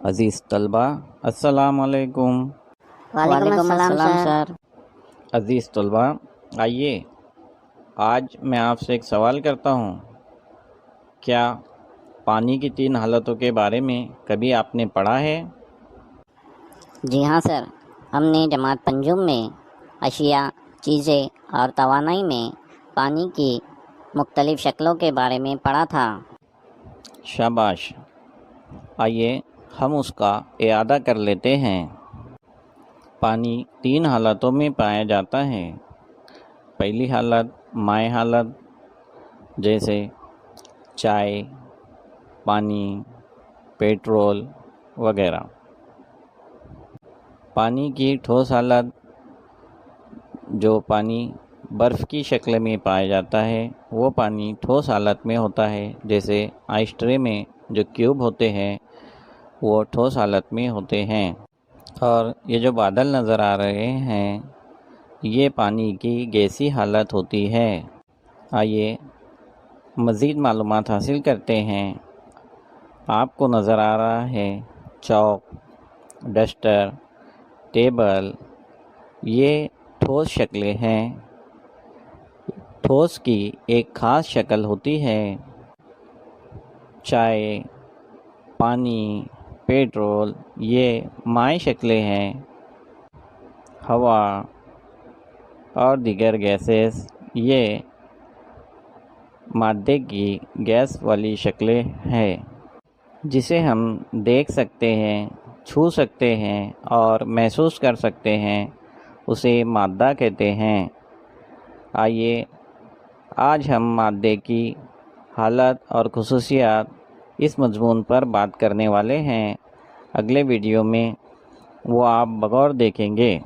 عزیز طلبہ السلام علیکم۔ وعلیکم السلام سر۔ عزیز طلبہ آئیے آج میں آپ سے ایک سوال کرتا ہوں، کیا پانی کی 3 حالتوں کے بارے میں کبھی آپ نے پڑھا ہے؟ جی ہاں سر، ہم نے جماعت پنجم میں اشیاء، چیزیں اور توانائی میں پانی کی مختلف شکلوں کے بارے میں پڑھا تھا۔ شاباش، آئیے ہم اس کا اعادہ کر لیتے ہیں۔ پانی 3 حالتوں میں پایا جاتا ہے۔ پہلی حالت مائع حالت، جیسے چائے، پانی، پیٹرول وغیرہ۔ پانی کی ٹھوس حالت، جو پانی برف کی شکل میں پایا جاتا ہے، وہ پانی ٹھوس حالت میں ہوتا ہے، جیسے آئس ٹرے میں جو کیوب ہوتے ہیں وہ ٹھوس حالت میں ہوتے ہیں۔ اور یہ جو بادل نظر آ رہے ہیں یہ پانی کی گیسی حالت ہوتی ہے۔ آئیے مزید معلومات حاصل کرتے ہیں۔ آپ کو نظر آ رہا ہے چاک، ڈسٹر، ٹیبل، یہ ٹھوس شکلیں ہیں۔ ٹھوس کی ایک خاص شکل ہوتی ہے۔ چائے، پانی، پیٹرول یہ مائع شکلیں ہیں۔ ہوا اور دیگر گیسز یہ مادے کی گیس والی شکلیں ہیں، جسے ہم دیکھ سکتے ہیں، چھو سکتے ہیں اور محسوس کر سکتے ہیں، اسے مادہ کہتے ہیں۔ آئیے آج ہم مادے کی حالت اور خصوصیات اس مضمون پر بات کرنے والے ہیں۔ اگلے ویڈیو میں وہ آپ بغور دیکھیں گے۔